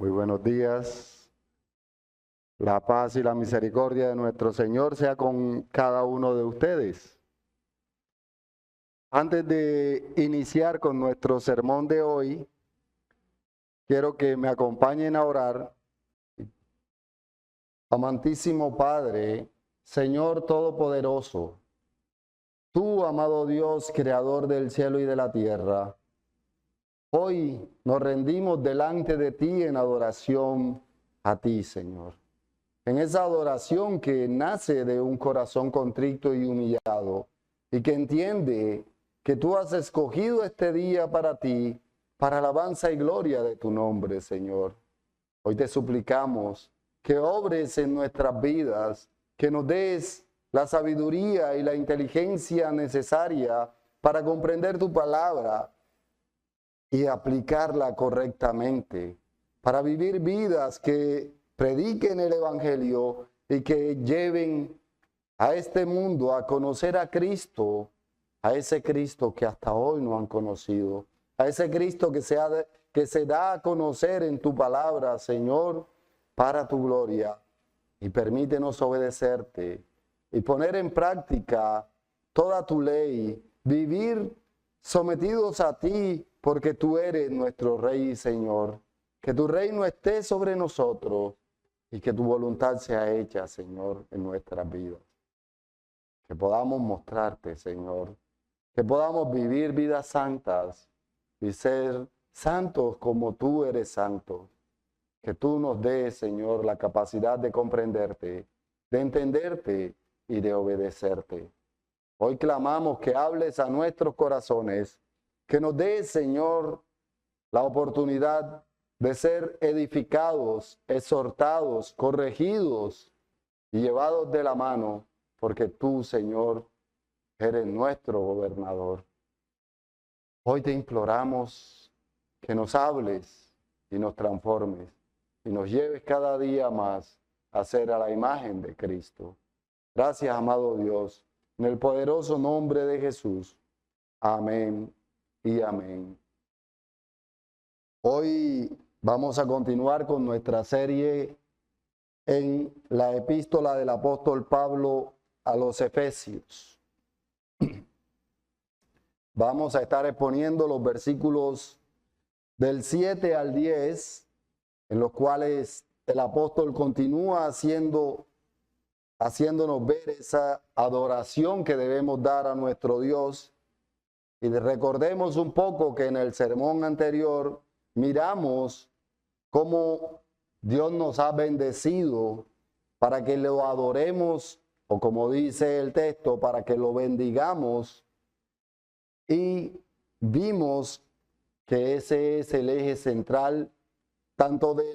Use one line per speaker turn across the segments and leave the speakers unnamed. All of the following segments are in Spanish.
Muy buenos días. La paz y la misericordia de nuestro Señor sea con cada uno de ustedes. Antes de iniciar con nuestro sermón de hoy, quiero que me acompañen a orar. Amantísimo Padre, Señor Todopoderoso, tú, amado Dios, Creador del cielo y de la tierra, hoy nos rendimos delante de ti en adoración a ti, Señor. En esa adoración que nace de un corazón contrito y humillado y que entiende que tú has escogido este día para ti, para alabanza y gloria de tu nombre, Señor. Hoy te suplicamos que obres en nuestras vidas, que nos des la sabiduría y la inteligencia necesaria para comprender tu palabra y aplicarla correctamente, para vivir vidas que prediquen el Evangelio y que lleven a este mundo a conocer a Cristo, a ese Cristo que hasta hoy no han conocido, a ese Cristo que se da a conocer en tu palabra, Señor, para tu gloria. Y permítenos obedecerte y poner en práctica toda tu ley, vivir sometidos a ti, porque tú eres nuestro Rey y Señor. Que tu reino esté sobre nosotros y que tu voluntad sea hecha, Señor, en nuestras vidas. Que podamos mostrarte, Señor, que podamos vivir vidas santas y ser santos como tú eres santo. Que tú nos des, Señor, la capacidad de comprenderte, de entenderte y de obedecerte. Hoy clamamos que hables a nuestros corazones, que nos des, Señor, la oportunidad de ser edificados, exhortados, corregidos y llevados de la mano, porque tú, Señor, eres nuestro gobernador. Hoy te imploramos que nos hables y nos transformes y nos lleves cada día más a ser a la imagen de Cristo. Gracias, amado Dios, en el poderoso nombre de Jesús. Amén y amén. Hoy vamos a continuar con nuestra serie en la epístola del apóstol Pablo a los Efesios. Vamos a estar exponiendo los versículos del 7 al 10, en los cuales el apóstol continúa haciéndonos ver esa adoración que debemos dar a nuestro Dios. Y recordemos un poco que en el sermón anterior miramos cómo Dios nos ha bendecido para que lo adoremos, o como dice el texto, para que lo bendigamos. Y vimos que ese es el eje central tanto de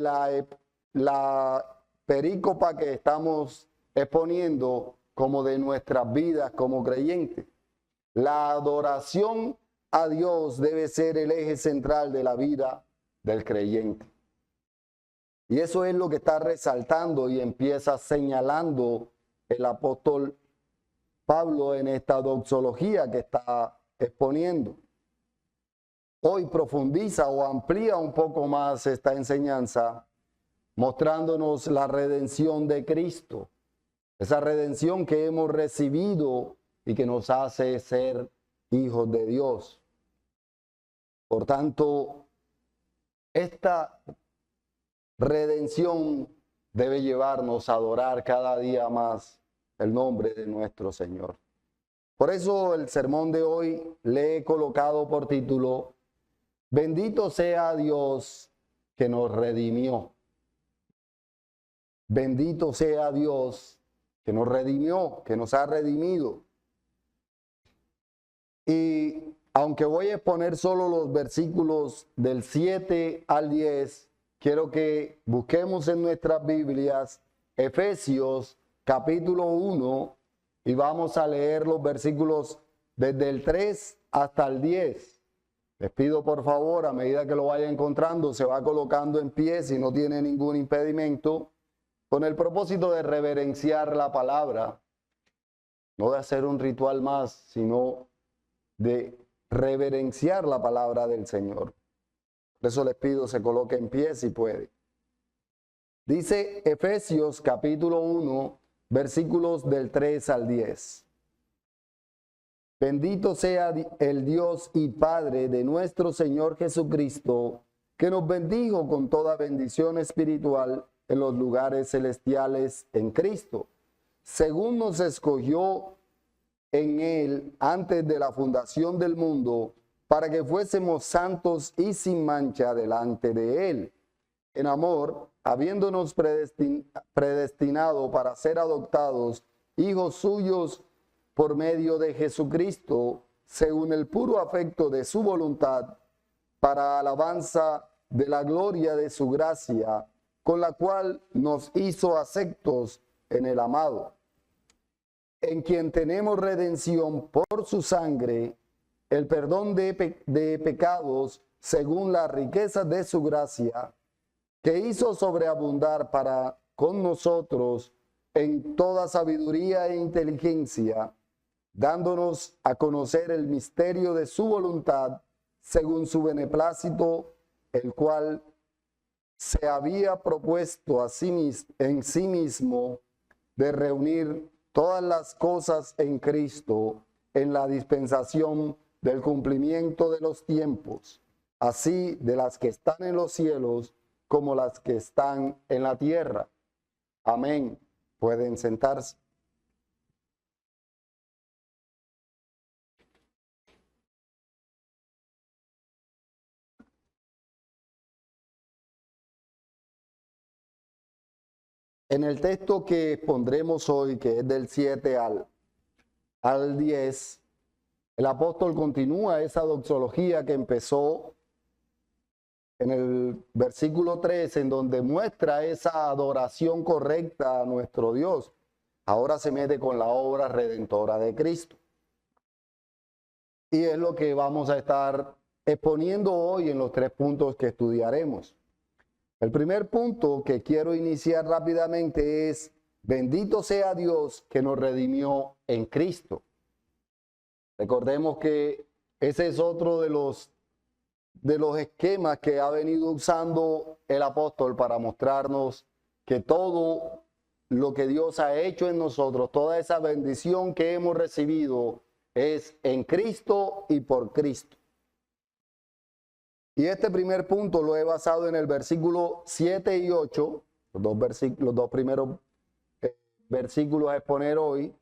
la perícopa que estamos exponiendo como de nuestras vidas como creyentes. La adoración a Dios debe ser el eje central de la vida del creyente. Y eso es lo que está resaltando y empieza señalando el apóstol Pablo en esta doxología que está exponiendo. Hoy profundiza o amplía un poco más esta enseñanza, mostrándonos la redención de Cristo, esa redención que hemos recibido y que nos hace ser hijos de Dios. Por tanto, esta redención debe llevarnos a adorar cada día más el nombre de nuestro Señor. Por eso el sermón de hoy le he colocado por título: Bendito sea Dios que nos redimió. Bendito sea Dios que nos redimió, que nos ha redimido. Y aunque voy a exponer solo los versículos del 7 al 10, quiero que busquemos en nuestras Biblias Efesios capítulo 1 y vamos a leer los versículos desde el 3 hasta el 10. Les pido por favor, a medida que lo vaya encontrando, se va colocando en pie si no tiene ningún impedimento, con el propósito de reverenciar la palabra, no de hacer un ritual más, sino de reverenciar la palabra del Señor. Por eso les pido se coloque en pie si puede. Dice Efesios capítulo 1, versículos del 3 al 10. Bendito sea el Dios y Padre de nuestro Señor Jesucristo, que nos bendijo con toda bendición espiritual en los lugares celestiales en Cristo, según nos escogió en Él antes de la fundación del mundo, para que fuésemos santos y sin mancha delante de Él. En amor, habiéndonos predestinado para ser adoptados hijos suyos por medio de Jesucristo, según el puro afecto de su voluntad, para alabanza de la gloria de su gracia, con la cual nos hizo aceptos en el amado, en quien tenemos redención por su sangre, el perdón de pecados, según la riqueza de su gracia, que hizo sobreabundar para con nosotros en toda sabiduría e inteligencia, dándonos a conocer el misterio de su voluntad, según su beneplácito, el cual se había propuesto en sí mismo de reunir todas las cosas en Cristo, en la dispensación del cumplimiento de los tiempos, así de las que están en los cielos como las que están en la tierra. Amén. Pueden sentarse. En el texto que pondremos hoy, que es del 7 al 10, el apóstol continúa esa doxología que empezó en el versículo 3, en donde muestra esa adoración correcta a nuestro Dios. Ahora se mete con la obra redentora de Cristo. Y es lo que vamos a estar exponiendo hoy en los 3 puntos que estudiaremos. El primer punto que quiero iniciar rápidamente es: bendito sea Dios que nos redimió en Cristo. Recordemos que ese es otro de los esquemas que ha venido usando el apóstol para mostrarnos que todo lo que Dios ha hecho en nosotros, toda esa bendición que hemos recibido, es en Cristo y por Cristo. Y este primer punto lo he basado en el versículo 7 y 8, los dos primeros versículos a exponer hoy,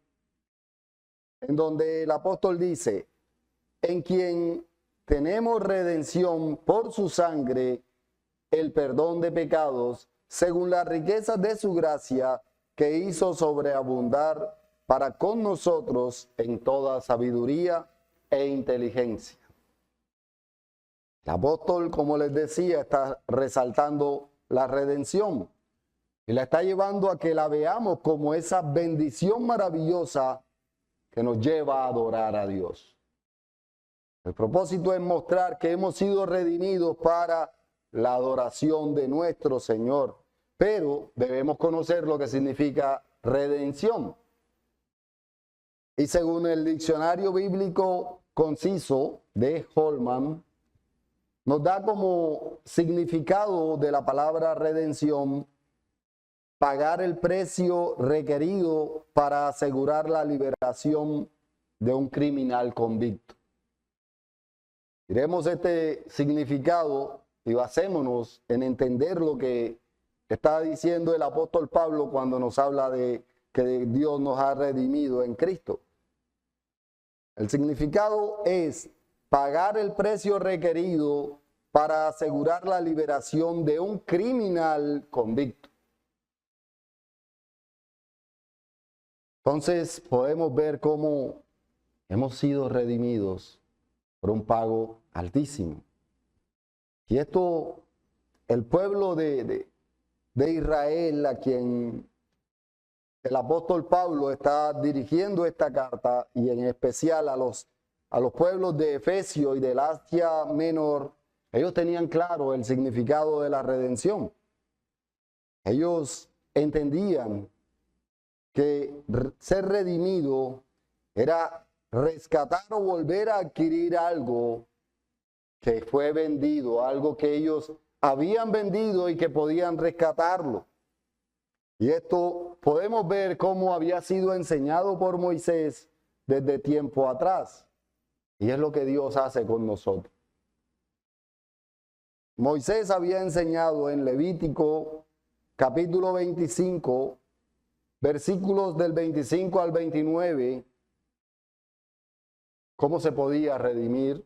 en donde el apóstol dice: en quien tenemos redención por su sangre, el perdón de pecados, según las riquezas de su gracia, que hizo sobreabundar para con nosotros en toda sabiduría e inteligencia. El apóstol, como les decía, está resaltando la redención y la está llevando a que la veamos como esa bendición maravillosa que nos lleva a adorar a Dios. El propósito es mostrar que hemos sido redimidos para la adoración de nuestro Señor, pero debemos conocer lo que significa redención. Y según el diccionario bíblico conciso de Holman, nos da como significado de la palabra redención pagar el precio requerido para asegurar la liberación de un criminal convicto. Diremos este significado y basémonos en entender lo que está diciendo el apóstol Pablo cuando nos habla de que Dios nos ha redimido en Cristo. El significado es pagar el precio requerido para asegurar la liberación de un criminal convicto. Entonces podemos ver cómo hemos sido redimidos por un pago altísimo. Y esto, el pueblo de Israel, a quien el apóstol Pablo está dirigiendo esta carta, y en especial a los pueblos de Efesio y del Asia Menor, ellos tenían claro el significado de la redención. Ellos entendían que ser redimido era rescatar o volver a adquirir algo que fue vendido, algo que ellos habían vendido y que podían rescatarlo. Y esto podemos ver cómo había sido enseñado por Moisés desde tiempo atrás. Y es lo que Dios hace con nosotros. Moisés había enseñado en Levítico capítulo 25, versículos del 25 al 29, cómo se podía redimir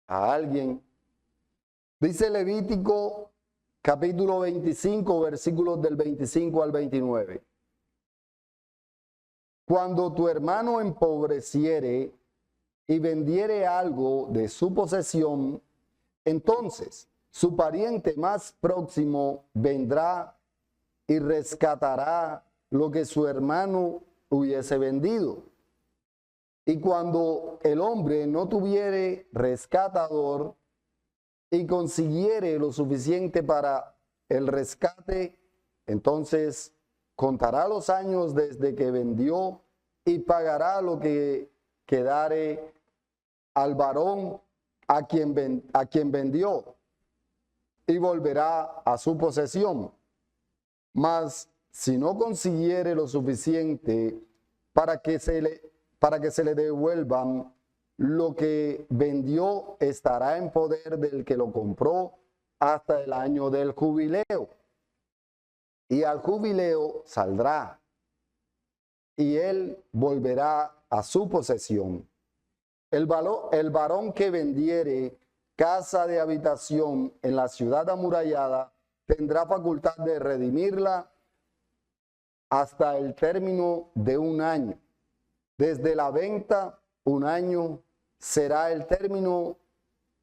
a alguien. Dice Levítico capítulo 25, versículos del 25 al 29. Cuando tu hermano empobreciere y vendiere algo de su posesión, entonces su pariente más próximo vendrá y rescatará lo que su hermano hubiese vendido. Y cuando el hombre no tuviere rescatador y consiguiere lo suficiente para el rescate, entonces contará los años desde que vendió y pagará lo que quedare al varón a quien vendió, y volverá a su posesión. Mas si no consiguiere lo suficiente para que se le devuelvan lo que vendió, estará en poder del que lo compró hasta el año del jubileo. Y al jubileo saldrá, y él volverá a su posesión. El varón que vendiere casa de habitación en la ciudad amurallada tendrá facultad de redimirla hasta el término de un año. Desde la venta, un año será el término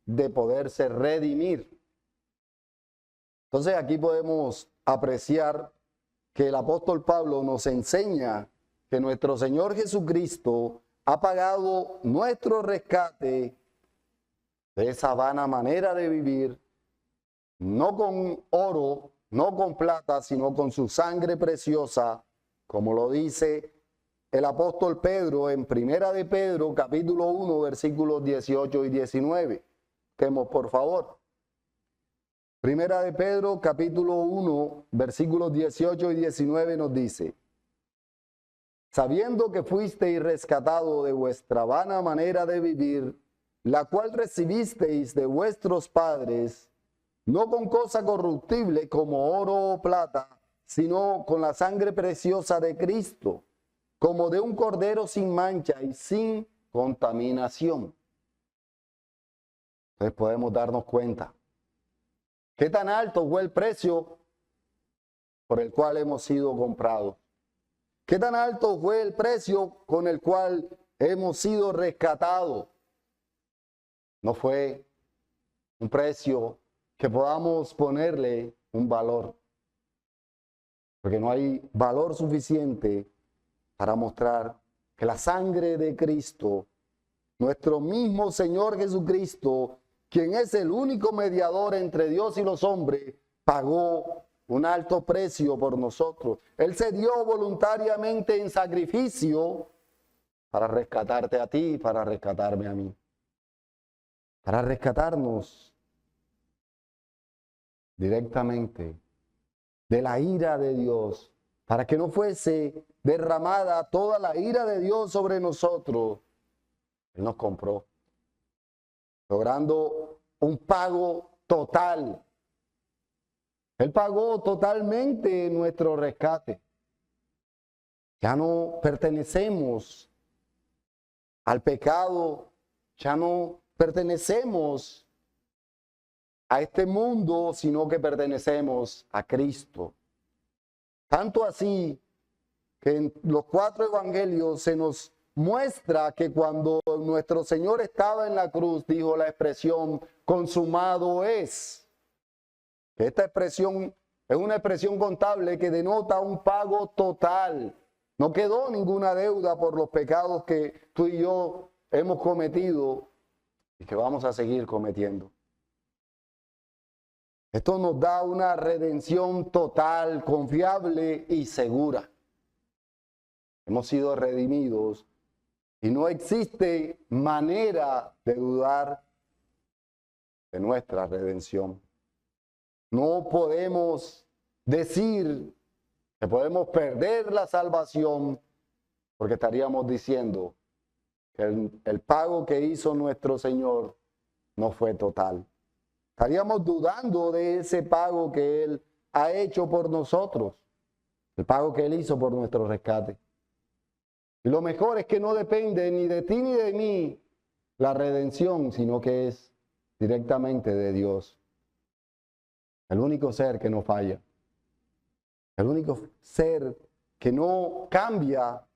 de poderse redimir. Entonces aquí podemos apreciar que el apóstol Pablo nos enseña que nuestro Señor Jesucristo ha pagado nuestro rescate de esa vana manera de vivir, no con oro, no con plata, sino con su sangre preciosa, como lo dice el apóstol Pedro en Primera de Pedro, capítulo 1, versículos 18 y 19. Busquemos, por favor. Primera de Pedro, capítulo 1, versículos 18 y 19 nos dice: sabiendo que fuisteis rescatado de vuestra vana manera de vivir, la cual recibisteis de vuestros padres, no con cosa corruptible como oro o plata, sino con la sangre preciosa de Cristo, como de un cordero sin mancha y sin contaminación. Entonces podemos darnos cuenta qué tan alto fue el precio por el cual hemos sido comprados. ¿Qué tan alto fue el precio con el cual hemos sido rescatados? No fue un precio que podamos ponerle un valor, porque no hay valor suficiente para mostrar que la sangre de Cristo, nuestro mismo Señor Jesucristo, quien es el único mediador entre Dios y los hombres, pagó un alto precio por nosotros. Él se dio voluntariamente en sacrificio para rescatarte a ti, para rescatarme a mí, para rescatarnos directamente de la ira de Dios, para que no fuese derramada toda la ira de Dios sobre nosotros. Él nos compró, logrando un pago total. Él pagó totalmente nuestro rescate. Ya no pertenecemos al pecado, ya no pertenecemos a este mundo, sino que pertenecemos a Cristo. Tanto así que en los 4 evangelios se nos muestra que cuando nuestro Señor estaba en la cruz, dijo la expresión consumado es. Esta expresión es una expresión contable que denota un pago total. No quedó ninguna deuda por los pecados que tú y yo hemos cometido y que vamos a seguir cometiendo. Esto nos da una redención total, confiable y segura. Hemos sido redimidos y no existe manera de dudar de nuestra redención. No podemos decir que podemos perder la salvación porque estaríamos diciendo que el pago que hizo nuestro Señor no fue total. Estaríamos dudando de ese pago que Él ha hecho por nosotros, el pago que Él hizo por nuestro rescate. Y lo mejor es que no depende ni de ti ni de mí la redención, sino que es directamente de Dios. El único ser que no falla. El único ser que no cambia,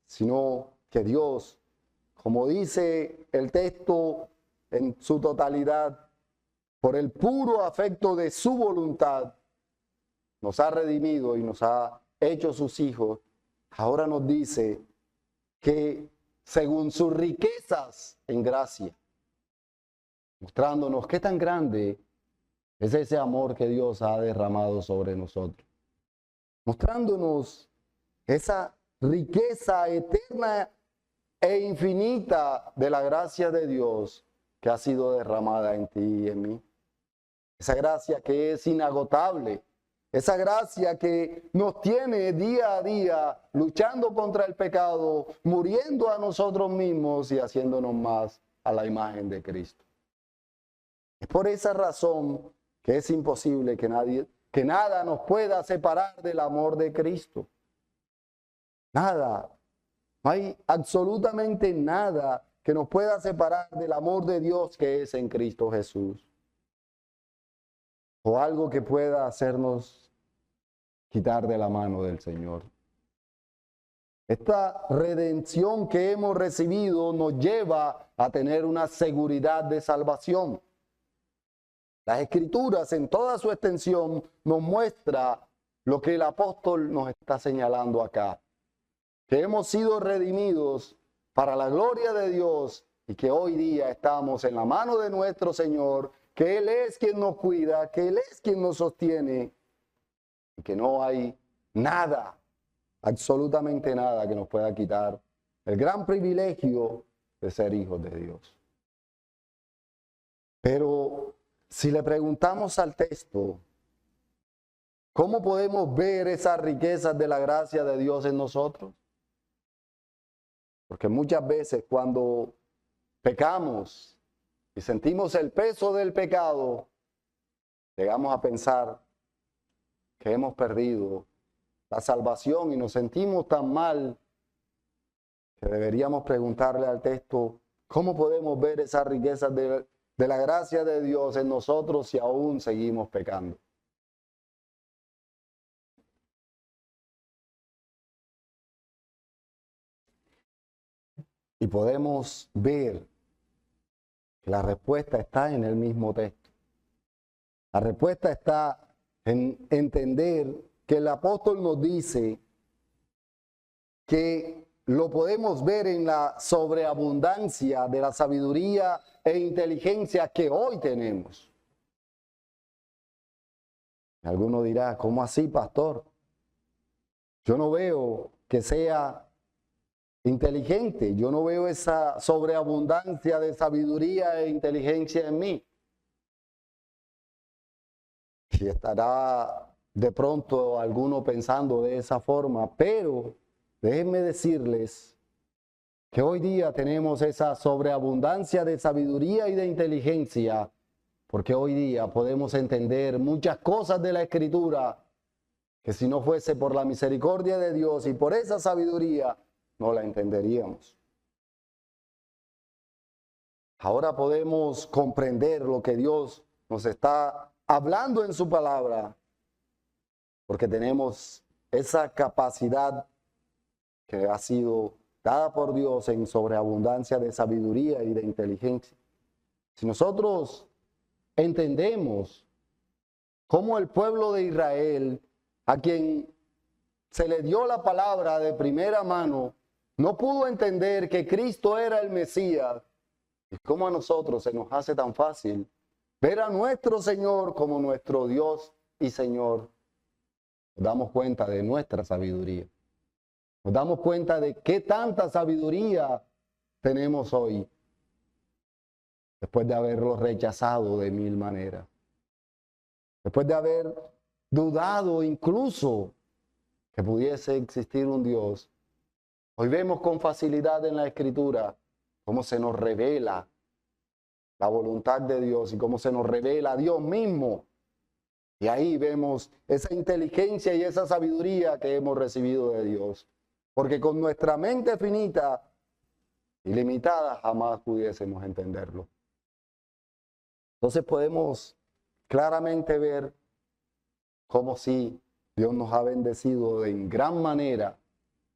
sino que Dios, como dice el texto en su totalidad, por el puro afecto de su voluntad, nos ha redimido y nos ha hecho sus hijos. Ahora nos dice que según sus riquezas en gracia, mostrándonos qué tan grande es ese amor que Dios ha derramado sobre nosotros, mostrándonos esa riqueza eterna e infinita de la gracia de Dios que ha sido derramada en ti y en mí. Esa gracia que es inagotable, esa gracia que nos tiene día a día luchando contra el pecado, muriendo a nosotros mismos y haciéndonos más a la imagen de Cristo. Es por esa razón que es imposible que nada nos pueda separar del amor de Cristo. Nada. No hay absolutamente nada que nos pueda separar del amor de Dios que es en Cristo Jesús. O algo que pueda hacernos quitar de la mano del Señor. Esta redención que hemos recibido nos lleva a tener una seguridad de salvación. Las Escrituras en toda su extensión nos muestra lo que el apóstol nos está señalando acá. Que hemos sido redimidos para la gloria de Dios y que hoy día estamos en la mano de nuestro Señor, que Él es quien nos cuida, que Él es quien nos sostiene y que no hay nada, absolutamente nada que nos pueda quitar el gran privilegio de ser hijos de Dios. Pero si le preguntamos al texto, ¿cómo podemos ver esas riquezas de la gracia de Dios en nosotros? Porque muchas veces cuando pecamos y sentimos el peso del pecado, llegamos a pensar que hemos perdido la salvación y nos sentimos tan mal que deberíamos preguntarle al texto, ¿cómo podemos ver esas riquezas de la gracia de Dios en nosotros si aún seguimos pecando? Y podemos ver que la respuesta está en el mismo texto. La respuesta está en entender que el apóstol nos dice que lo podemos ver en la sobreabundancia de la sabiduría e inteligencia que hoy tenemos. Alguno dirá, ¿cómo así, pastor? Yo no veo que sea inteligente, yo no veo esa sobreabundancia de sabiduría e inteligencia en mí. Y estará de pronto alguno pensando de esa forma, pero déjenme decirles que hoy día tenemos esa sobreabundancia de sabiduría y de inteligencia, porque hoy día podemos entender muchas cosas de la Escritura que si no fuese por la misericordia de Dios y por esa sabiduría, no la entenderíamos. Ahora podemos comprender lo que Dios nos está hablando en su palabra, porque tenemos esa capacidad que ha sido dada por Dios en sobreabundancia de sabiduría y de inteligencia. Si nosotros entendemos cómo el pueblo de Israel, a quien se le dio la palabra de primera mano, no pudo entender que Cristo era el Mesías, y cómo a nosotros se nos hace tan fácil ver a nuestro Señor como nuestro Dios y Señor, nos damos cuenta de nuestra sabiduría. Nos damos cuenta de qué tanta sabiduría tenemos hoy, después de haberlo rechazado de mil maneras. Después de haber dudado incluso que pudiese existir un Dios, hoy vemos con facilidad en la Escritura cómo se nos revela la voluntad de Dios y cómo se nos revela Dios mismo. Y ahí vemos esa inteligencia y esa sabiduría que hemos recibido de Dios. Porque con nuestra mente finita y limitada jamás pudiésemos entenderlo. Entonces podemos claramente ver cómo sí Dios nos ha bendecido en gran manera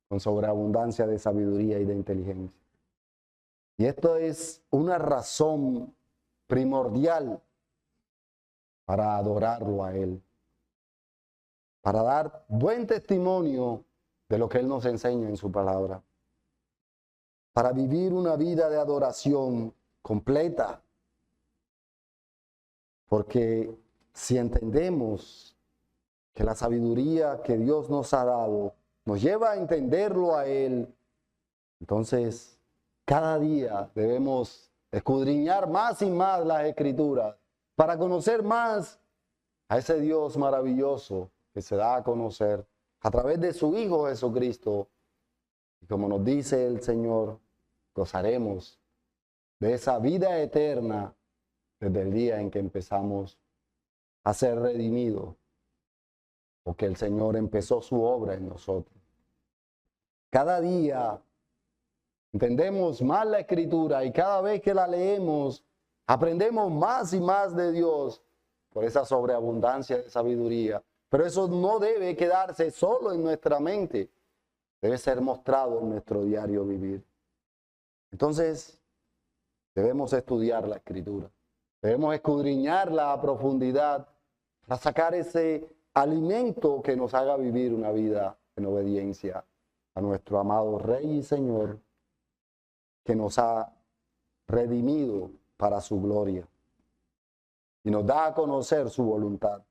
con sobreabundancia de sabiduría y de inteligencia. Y esto es una razón primordial para adorarlo a Él, para dar buen testimonio de lo que Él nos enseña en su palabra, para vivir una vida de adoración completa. Porque si entendemos que la sabiduría que Dios nos ha dado nos lleva a entenderlo a Él, entonces cada día debemos escudriñar más y más las Escrituras para conocer más a ese Dios maravilloso que se da a conocer a través de su Hijo Jesucristo. Y como nos dice el Señor, gozaremos de esa vida eterna desde el día en que empezamos a ser redimidos, porque el Señor empezó su obra en nosotros. Cada día entendemos más la Escritura y cada vez que la leemos, aprendemos más y más de Dios por esa sobreabundancia de sabiduría. Pero eso no debe quedarse solo en nuestra mente, debe ser mostrado en nuestro diario vivir. Entonces, debemos estudiar la Escritura, debemos escudriñarla a profundidad para sacar ese alimento que nos haga vivir una vida en obediencia a nuestro amado Rey y Señor, que nos ha redimido para su gloria y nos da a conocer su voluntad.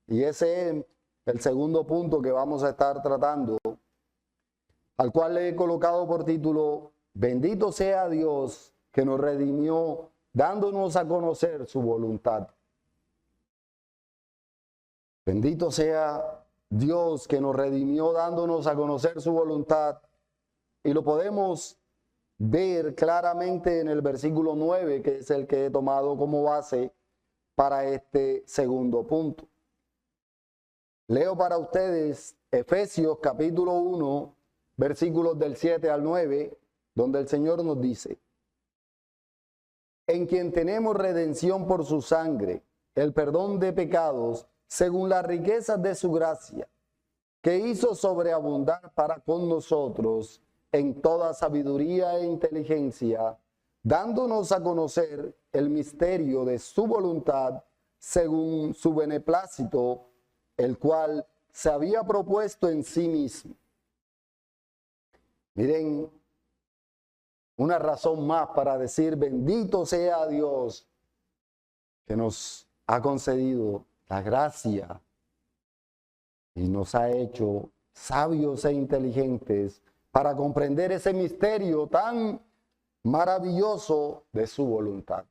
Y ese es el segundo punto que vamos a estar tratando, al cual le he colocado por título: Bendito sea Dios que nos redimió, dándonos a conocer su voluntad. Bendito sea Dios que nos redimió, dándonos a conocer su voluntad. Y lo podemos ver claramente en el versículo 9, que es el que he tomado como base para este segundo punto. Leo para ustedes Efesios capítulo 1, versículos del 7 al 9, donde el Señor nos dice: en quien tenemos redención por su sangre, el perdón de pecados, según las riquezas de su gracia, que hizo sobreabundar para con nosotros en toda sabiduría e inteligencia, dándonos a conocer el misterio de su voluntad, según su beneplácito, el cual se había propuesto en sí mismo. Miren, una razón más para decir bendito sea Dios que nos ha concedido la gracia y nos ha hecho sabios e inteligentes para comprender ese misterio tan maravilloso de su voluntad.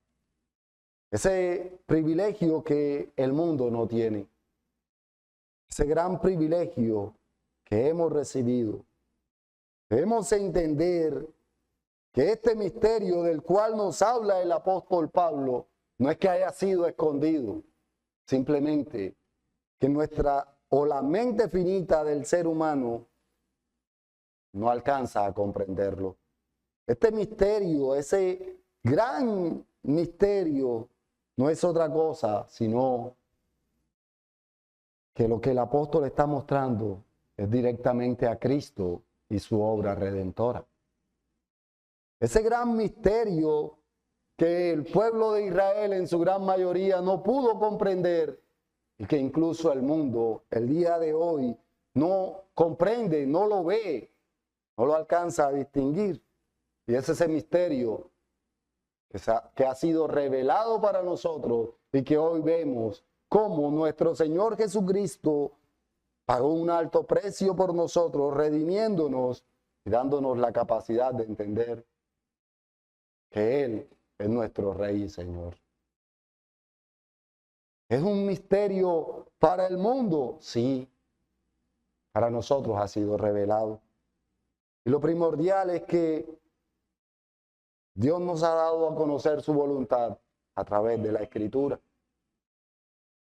Ese privilegio que el mundo no tiene. Ese gran privilegio que hemos recibido. Debemos entender que este misterio del cual nos habla el apóstol Pablo no es que haya sido escondido, simplemente que nuestra o la mente finita del ser humano no alcanza a comprenderlo. Este misterio, ese gran misterio, no es otra cosa sino que lo que el apóstol está mostrando es directamente a Cristo y su obra redentora. Ese gran misterio que el pueblo de Israel en su gran mayoría no pudo comprender y que incluso el mundo el día de hoy no comprende, no lo ve, no lo alcanza a distinguir. Y es ese misterio que ha sido revelado para nosotros y que hoy vemos cómo nuestro Señor Jesucristo pagó un alto precio por nosotros, redimiéndonos y dándonos la capacidad de entender que Él es nuestro Rey y Señor. ¿Es un misterio para el mundo? Sí, para nosotros ha sido revelado. Y lo primordial es que Dios nos ha dado a conocer su voluntad a través de la Escritura.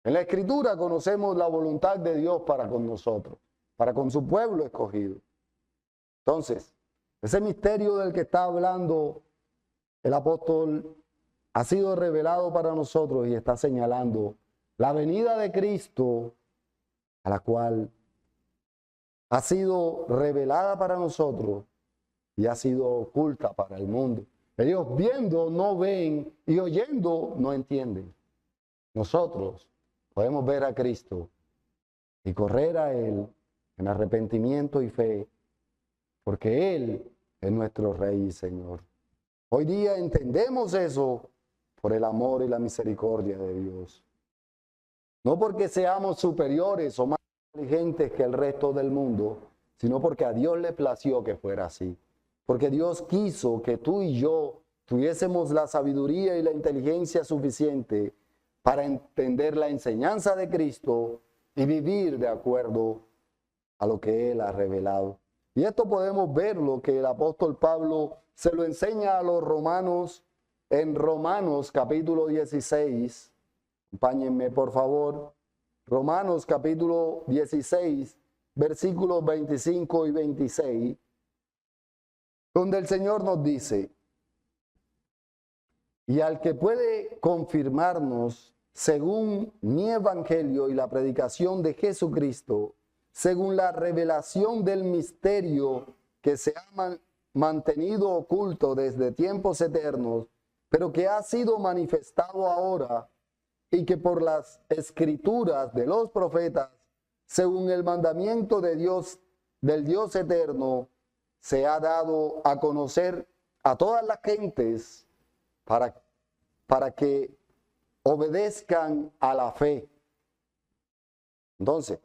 En la Escritura conocemos la voluntad de Dios para con nosotros, para con su pueblo escogido. Entonces, ese misterio del que está hablando el apóstol ha sido revelado para nosotros y está señalando la venida de Cristo, a la cual ha sido revelada para nosotros y ha sido oculta para el mundo. Ellos viendo no ven y oyendo no entienden. Nosotros podemos ver a Cristo y correr a Él en arrepentimiento y fe, porque Él es nuestro Rey y Señor. Hoy día entendemos eso por el amor y la misericordia de Dios. No porque seamos superiores o más inteligentes que el resto del mundo, sino porque a Dios le plació que fuera así. Porque Dios quiso que tú y yo tuviésemos la sabiduría y la inteligencia suficiente para entender la enseñanza de Cristo y vivir de acuerdo a lo que Él ha revelado. Y esto podemos ver lo que el apóstol Pablo se lo enseña a los romanos en Romanos capítulo 16. Acompáñenme por favor. Romanos capítulo 16, versículos 25 y 26, donde el Señor nos dice: y al que puede confirmarnos según mi evangelio y la predicación de Jesucristo, según la revelación del misterio que se ha mantenido oculto desde tiempos eternos, pero que ha sido manifestado ahora, y que por las escrituras de los profetas, según el mandamiento de Dios, del Dios eterno, se ha dado a conocer a todas las gentes para que obedezcan a la fe. Entonces,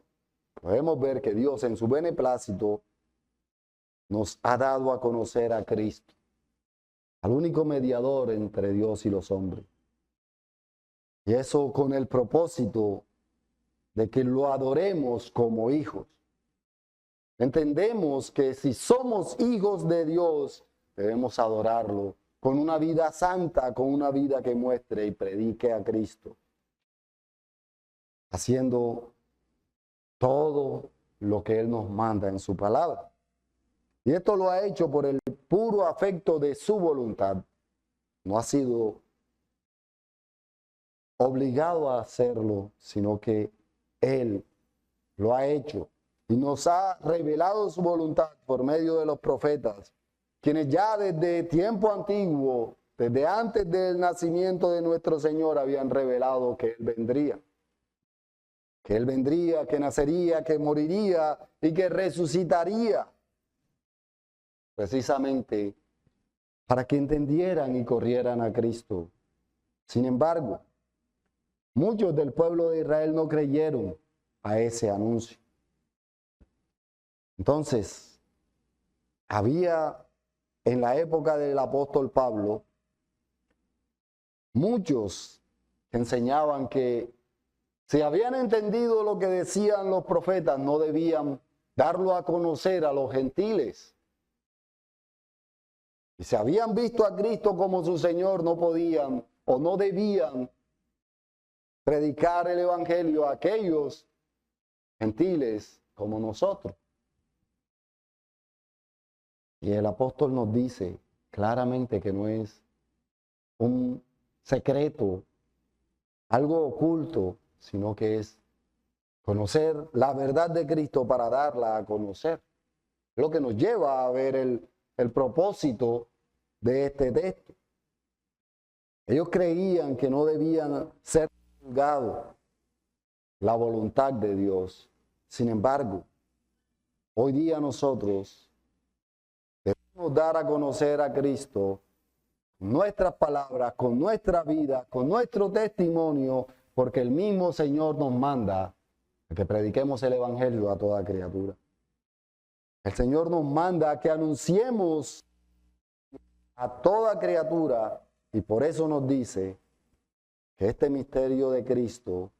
podemos ver que Dios en su beneplácito nos ha dado a conocer a Cristo, al único mediador entre Dios y los hombres. Y eso con el propósito de que lo adoremos como hijos. Entendemos que si somos hijos de Dios, debemos adorarlo con una vida santa, con una vida que muestre y predique a Cristo, haciendo todo lo que Él nos manda en su palabra. Y esto lo ha hecho por el puro afecto de su voluntad. No ha sido obligado a hacerlo, sino que Él lo ha hecho y nos ha revelado su voluntad por medio de los profetas, quienes ya desde tiempo antiguo, desde antes del nacimiento de nuestro Señor, habían revelado que Él vendría. Que Él vendría, que nacería, que moriría y que resucitaría. Precisamente para que entendieran y corrieran a Cristo. Sin embargo, muchos del pueblo de Israel no creyeron a ese anuncio. Entonces, había en la época del apóstol Pablo muchos que enseñaban que si habían entendido lo que decían los profetas, no debían darlo a conocer a los gentiles. Y si habían visto a Cristo como su Señor, no podían o no debían predicar el evangelio a aquellos gentiles como nosotros. Y el apóstol nos dice claramente que no es un secreto, algo oculto, sino que es conocer la verdad de Cristo para darla a conocer. Lo que nos lleva a ver el propósito de este texto. Ellos creían que no debían ser juzgados la voluntad de Dios. Sin embargo, hoy día nosotros debemos dar a conocer a Cristo con nuestras palabras, con nuestra vida, con nuestro testimonio, porque el mismo Señor nos manda que prediquemos el evangelio a toda criatura. El Señor nos manda que anunciemos a toda criatura, y por eso nos dice que este misterio de Cristo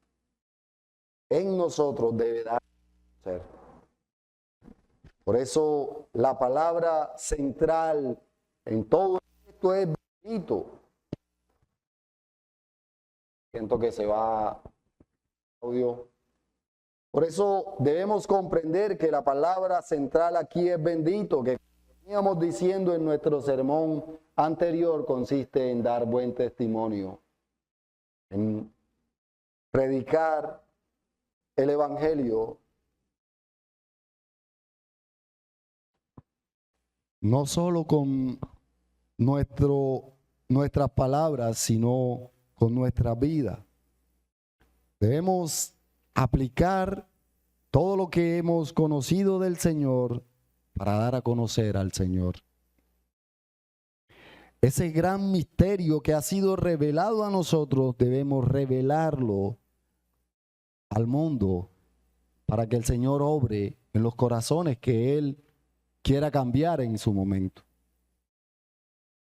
en nosotros debe dar a conocer. Por eso la palabra central en todo esto es bendito. Siento que se va audio. Por eso debemos comprender que la palabra central aquí es bendito, que veníamos diciendo en nuestro sermón anterior, consiste en dar buen testimonio, en predicar el evangelio, no solo con nuestras palabras, sino con nuestra vida. Debemos aplicar todo lo que hemos conocido del Señor para dar a conocer al Señor. Ese gran misterio que ha sido revelado a nosotros, debemos revelarlo al mundo para que el Señor obre en los corazones que Él quiera cambiar en su momento.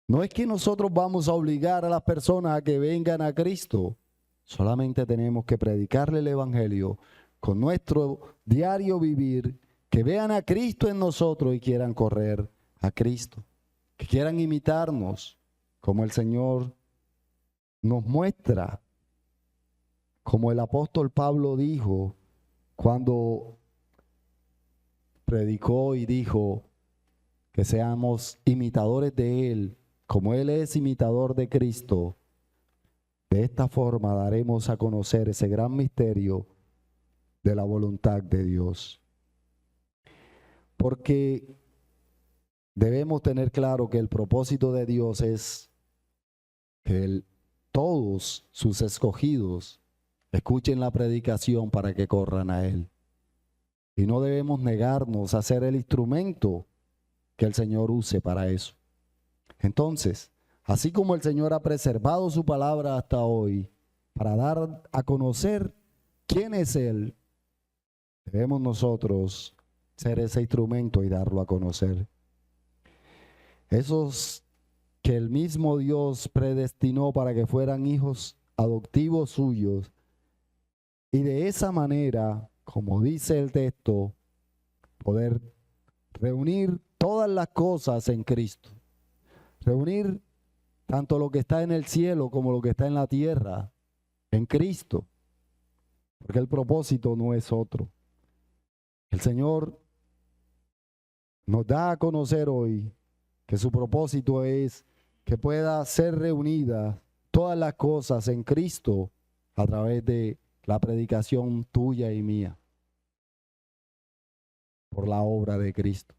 No es que nosotros vamos a obligar a las personas a que vengan a Cristo. Solamente tenemos que predicarle el evangelio con nuestro diario vivir, que vean a Cristo en nosotros y quieran correr a Cristo, que quieran imitarnos como el Señor nos muestra, como el apóstol Pablo dijo cuando predicó y dijo que seamos imitadores de Él, como Él es imitador de Cristo. De esta forma daremos a conocer ese gran misterio de la voluntad de Dios. Porque debemos tener claro que el propósito de Dios es que todos sus escogidos escuchen la predicación para que corran a Él. Y no debemos negarnos a ser el instrumento que el Señor use para eso. Entonces, así como el Señor ha preservado su palabra hasta hoy para dar a conocer quién es Él, debemos nosotros ser ese instrumento y darlo a conocer. Esos que el mismo Dios predestinó para que fueran hijos adoptivos suyos, y de esa manera, como dice el texto, poder reunir todas las cosas en Cristo. Reunir tanto lo que está en el cielo como lo que está en la tierra en Cristo. Porque el propósito no es otro. El Señor nos da a conocer hoy que su propósito es que pueda ser reunida todas las cosas en Cristo a través de la predicación tuya y mía. Por la obra de Cristo.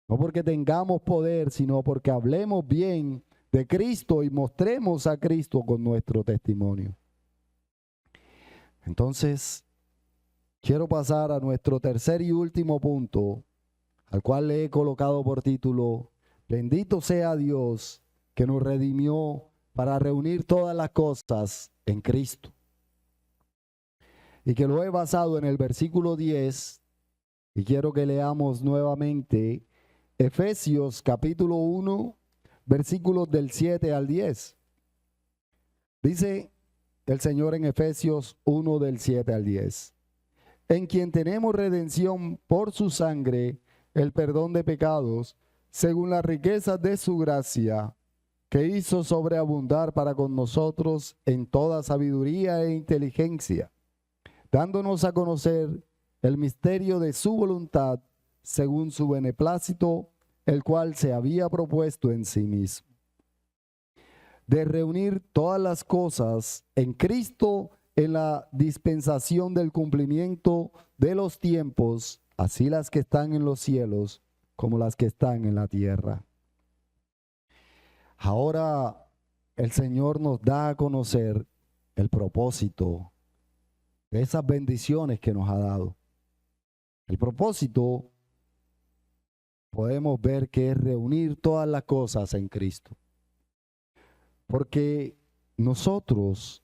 No porque tengamos poder, sino porque hablemos bien de Cristo y mostremos a Cristo con nuestro testimonio. Entonces, quiero pasar a nuestro tercer y último punto, al cual le he colocado por título: Bendito sea Dios que nos redimió para reunir todas las cosas en Cristo. Y que lo he basado en el versículo 10, y quiero que leamos nuevamente Efesios capítulo 1, versículos del 7 al 10. Dice el Señor en Efesios 1 del 7 al 10. En quien tenemos redención por su sangre, el perdón de pecados, según las riquezas de su gracia, que hizo sobreabundar para con nosotros en toda sabiduría e inteligencia, dándonos a conocer el misterio de su voluntad, según su beneplácito, el cual se había propuesto en sí mismo, de reunir todas las cosas en Cristo en la dispensación del cumplimiento de los tiempos, así las que están en los cielos como las que están en la tierra. Ahora el Señor nos da a conocer el propósito de esas bendiciones que nos ha dado. El propósito podemos ver que es reunir todas las cosas en Cristo. Porque nosotros,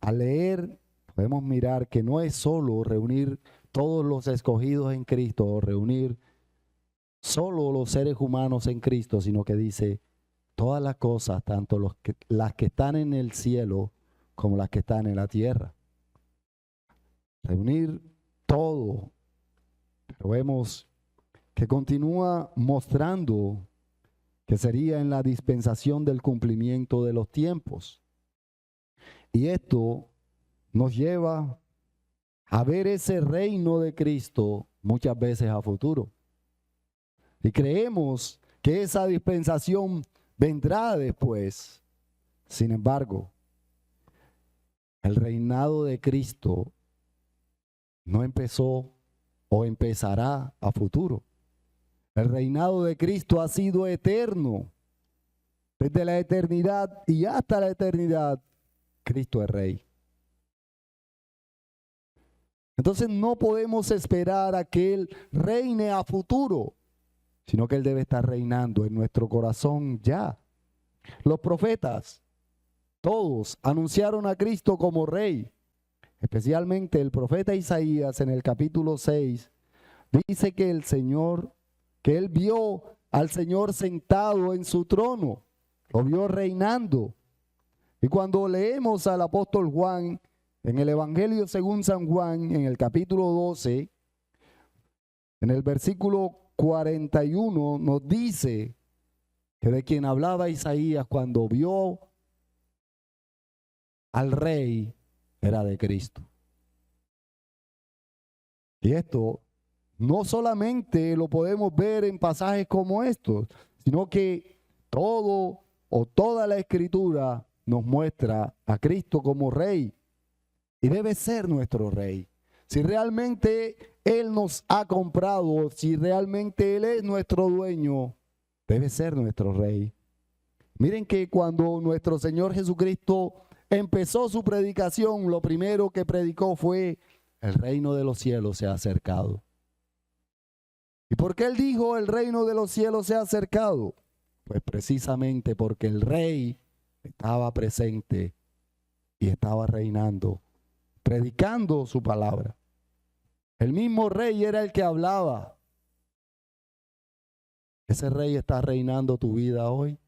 al leer, podemos mirar que no es solo reunir todos los escogidos en Cristo o reunir solo los seres humanos en Cristo, sino que dice todas las cosas, tanto las que están en el cielo como las que están en la tierra. Reunir todo. Pero vemos que continúa mostrando que sería en la dispensación del cumplimiento de los tiempos. Y esto nos lleva a ver ese reino de Cristo muchas veces a futuro. Y creemos que esa dispensación vendrá después. Sin embargo, el reinado de Cristo no empezó o empezará a futuro. El reinado de Cristo ha sido eterno. Desde la eternidad y hasta la eternidad, Cristo es Rey. Entonces no podemos esperar a que Él reine a futuro, sino que Él debe estar reinando en nuestro corazón ya. Los profetas, todos anunciaron a Cristo como Rey. Especialmente el profeta Isaías en el capítulo 6 dice que que Él vio al Señor sentado en su trono, lo vio reinando. Y cuando leemos al apóstol Juan en el Evangelio según San Juan, en el capítulo 12, en el versículo 41, nos dice que de quien hablaba Isaías cuando vio al Rey era de Cristo. Y esto no solamente lo podemos ver en pasajes como estos, sino que toda la Escritura nos muestra a Cristo como Rey. Y debe ser nuestro Rey. Si realmente Él nos ha comprado, si realmente Él es nuestro dueño, debe ser nuestro Rey. Miren que cuando nuestro Señor Jesucristo empezó su predicación, lo primero que predicó fue: el reino de los cielos se ha acercado. ¿Y por qué Él dijo el reino de los cielos se ha acercado? Pues precisamente porque el Rey estaba presente y estaba reinando, predicando su palabra. El mismo Rey era el que hablaba. Ese Rey está reinando tu vida hoy.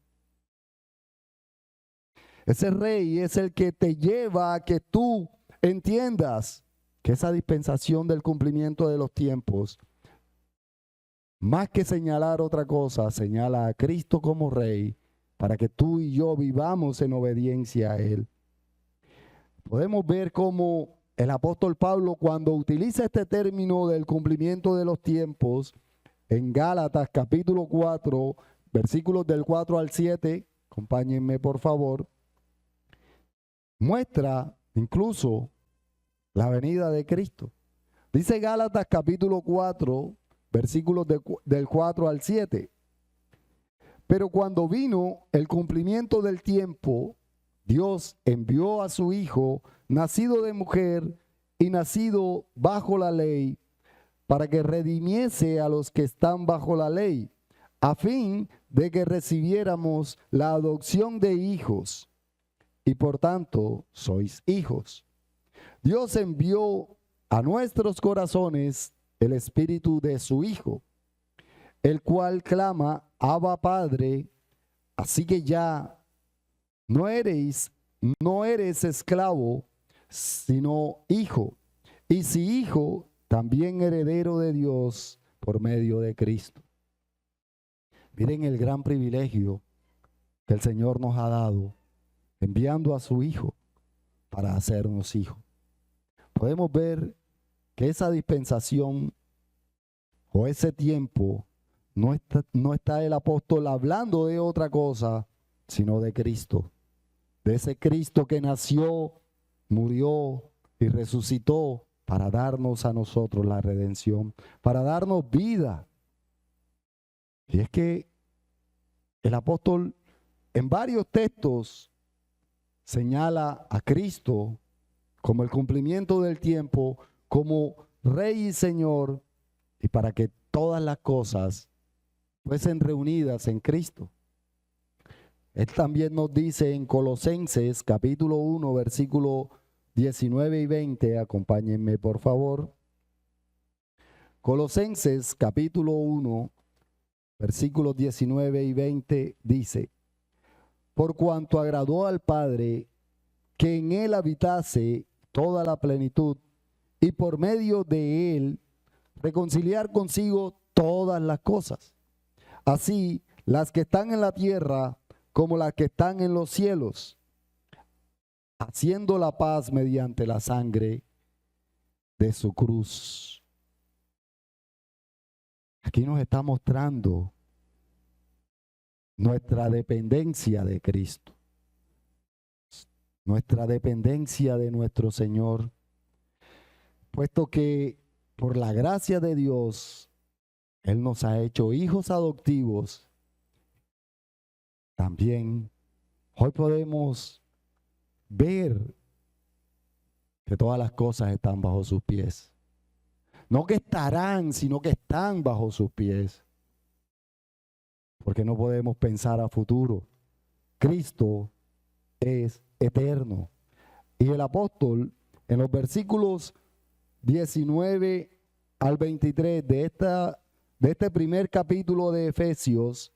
Ese Rey es el que te lleva a que tú entiendas que esa dispensación del cumplimiento de los tiempos, más que señalar otra cosa, señala a Cristo como Rey para que tú y yo vivamos en obediencia a Él. Podemos ver cómo el apóstol Pablo, cuando utiliza este término del cumplimiento de los tiempos, en Gálatas capítulo 4, versículos del 4 al 7, acompáñenme por favor, muestra incluso la venida de Cristo. Dice Gálatas capítulo 4, versículos del 4 al 7. Pero cuando vino el cumplimiento del tiempo, Dios envió a su Hijo, nacido de mujer y nacido bajo la ley, para que redimiese a los que están bajo la ley, a fin de que recibiéramos la adopción de hijos, y por tanto sois hijos. Dios envió a nuestros corazones el espíritu de su Hijo, el cual clama: Abba, Padre. Así que ya no eres esclavo, sino hijo. Y si hijo, también heredero de Dios por medio de Cristo. Miren el gran privilegio que el Señor nos ha dado, enviando a su Hijo para hacernos hijos. Podemos ver que esa dispensación o ese tiempo no está el apóstol hablando de otra cosa, sino de Cristo. De ese Cristo que nació, murió y resucitó para darnos a nosotros la redención, para darnos vida. Y es que el apóstol en varios textos señala a Cristo como el cumplimiento del tiempo, como Rey y Señor, y para que todas las cosas fuesen reunidas en Cristo. Él también nos dice en Colosenses capítulo 1, versículo 19 y 20, acompáñenme por favor. Colosenses capítulo 1, versículos 19 y 20 dice: por cuanto agradó al Padre que en Él habitase toda la plenitud, y por medio de Él reconciliar consigo
todas las cosas, así las que están en la tierra como las que están en los cielos, haciendo la paz mediante la sangre de su cruz. Aquí nos está mostrando nuestra dependencia de Cristo, nuestra dependencia de nuestro Señor, puesto que por la gracia de Dios, Él nos ha hecho hijos adoptivos. También hoy podemos ver que todas las cosas están bajo sus pies. No que estarán, sino que están bajo sus pies. Porque no podemos pensar a futuro. Cristo es eterno. Y el apóstol, en los versículos 19 al 23 de este primer capítulo de Efesios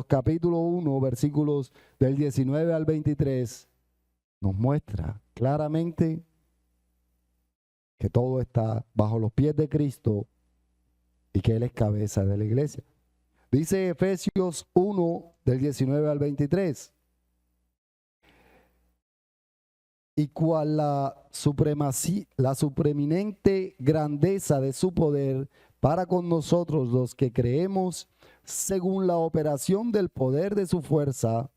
capítulo 1, versículos del 19 al 23, nos muestra claramente que todo está bajo los pies de Cristo y que Él es cabeza de la iglesia. Dice Efesios 1, del 19 al 23. Y cual la supreeminente grandeza de su poder para con nosotros los que creemos, según la operación del poder de su fuerza,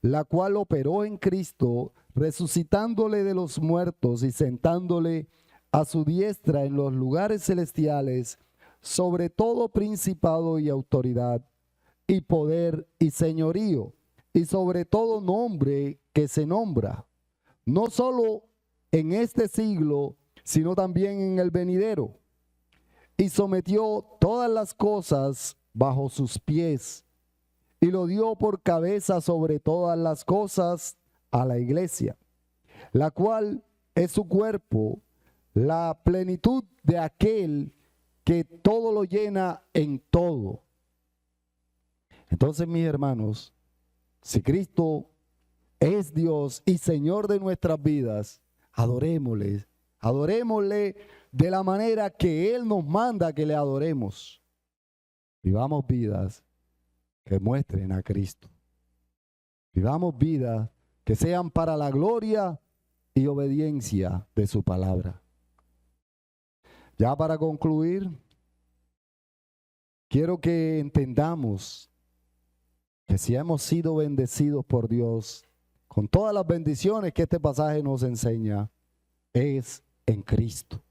la cual operó en Cristo, resucitándole de los muertos y sentándole a su diestra en los lugares celestiales, sobre todo principado y autoridad, y poder y señorío, y sobre todo nombre que se nombra, no solo en este siglo, sino también en el venidero. Y sometió todas las cosas bajo sus pies, y lo dio por cabeza sobre todas las cosas a la iglesia, la cual es su cuerpo, la plenitud de aquel que todo lo llena en todo. Entonces, mis hermanos, si Cristo es Dios y Señor de nuestras vidas, adorémosle de la manera que Él nos manda que le adoremos. Vivamos vidas que muestren a Cristo. Vivamos vidas que sean para la gloria y obediencia de su palabra. Ya para concluir, quiero que entendamos que si hemos sido bendecidos por Dios, con todas las bendiciones que este pasaje nos enseña, es en Cristo.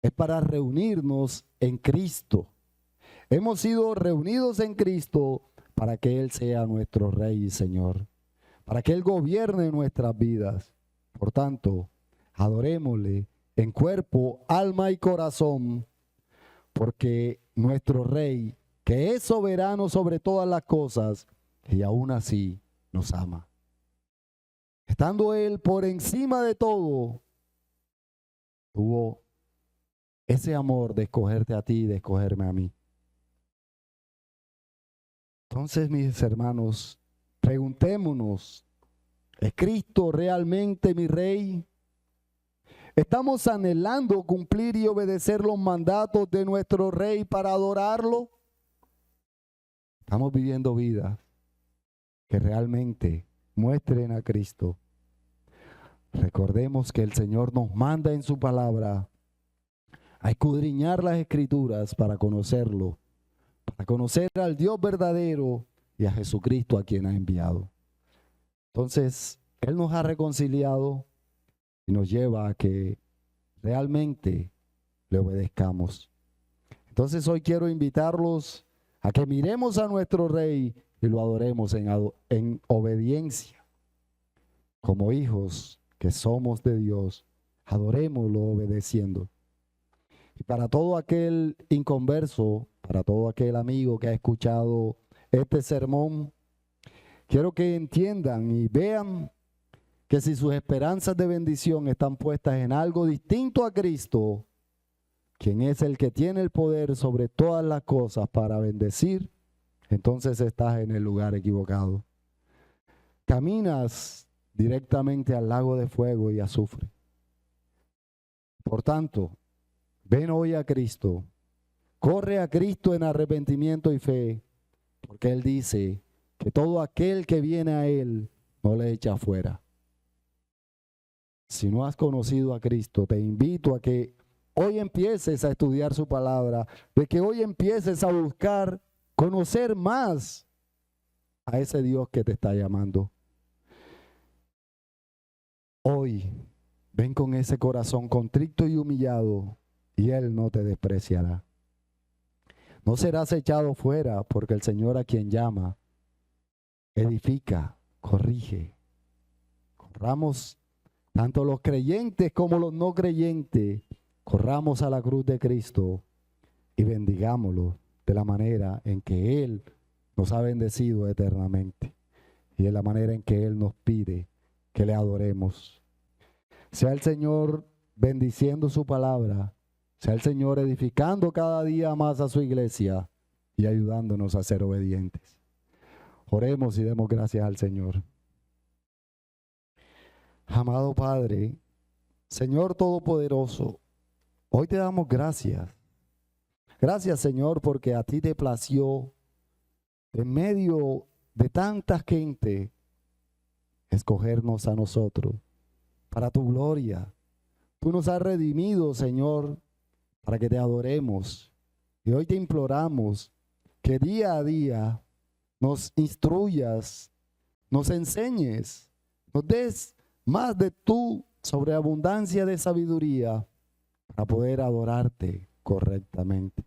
Es para reunirnos en Cristo. Hemos sido reunidos en Cristo para que Él sea nuestro Rey y Señor, para que Él gobierne nuestras vidas. Por tanto, adorémosle en cuerpo, alma y corazón, porque nuestro Rey, que es soberano sobre todas las cosas, y aún así nos ama. Estando Él por encima de todo, tuvo ese amor de escogerte a ti y de escogerme a mí. Entonces, mis hermanos, preguntémonos, ¿es Cristo realmente mi Rey? ¿Estamos anhelando cumplir y obedecer los mandatos de nuestro Rey para adorarlo? Estamos viviendo vidas que realmente muestren a Cristo. Recordemos que el Señor nos manda en su palabra a escudriñar las Escrituras para conocerlo, para conocer al Dios verdadero y a Jesucristo a quien ha enviado. Entonces, Él nos ha reconciliado y nos lleva a que realmente le obedezcamos. Entonces, hoy quiero invitarlos a que miremos a nuestro Rey y lo adoremos en obediencia. Como hijos que somos de Dios, adorémoslo obedeciendo. Y para todo aquel inconverso, para todo aquel amigo que ha escuchado este sermón, quiero que entiendan y vean que si sus esperanzas de bendición están puestas en algo distinto a Cristo, quien es el que tiene el poder sobre todas las cosas para bendecir, entonces estás en el lugar equivocado. Caminas directamente al lago de fuego y azufre. Por tanto, ven hoy a Cristo. Corre a Cristo en arrepentimiento y fe, porque Él dice que todo aquel que viene a Él no le echa afuera. Si no has conocido a Cristo, te invito a que hoy empieces a estudiar su palabra, de que hoy empieces a buscar conocer más a ese Dios que te está llamando. Hoy, ven con ese corazón contrito y humillado, y Él no te despreciará. No serás echado fuera, porque el Señor a quien llama, edifica, corrige. Corramos, tanto los creyentes como los no creyentes, corramos a la cruz de Cristo y bendigámoslo de la manera en que Él nos ha bendecido eternamente y de la manera en que Él nos pide que le adoremos. Sea el Señor bendiciendo su palabra, sea el Señor edificando cada día más a su iglesia y ayudándonos a ser obedientes. Oremos y demos gracias al Señor. Amado Padre, Señor Todopoderoso, hoy te damos gracias. Gracias, Señor, porque a ti te plació en medio de tanta gente escogernos a nosotros para tu gloria. Tú nos has redimido, Señor, para que te adoremos. Y hoy te imploramos que día a día nos instruyas, nos enseñes, nos des más de tu sobreabundancia de sabiduría para poder adorarte correctamente,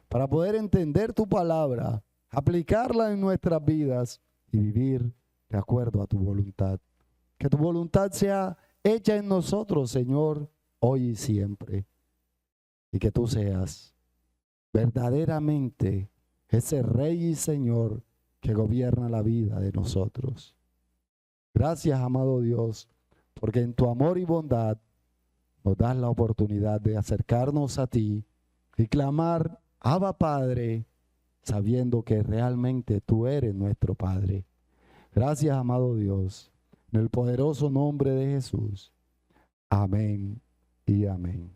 para poder entender tu palabra, aplicarla en nuestras vidas y vivir de acuerdo a tu voluntad. Que tu voluntad sea hecha en nosotros, Señor, hoy y siempre. Y que tú seas verdaderamente ese Rey y Señor que gobierna la vida de nosotros. Gracias, amado Dios, porque en tu amor y bondad nos das la oportunidad de acercarnos a ti y clamar, Abba Padre, sabiendo que realmente tú eres nuestro Padre. Gracias, amado Dios, en el poderoso nombre de Jesús. Amén y amén.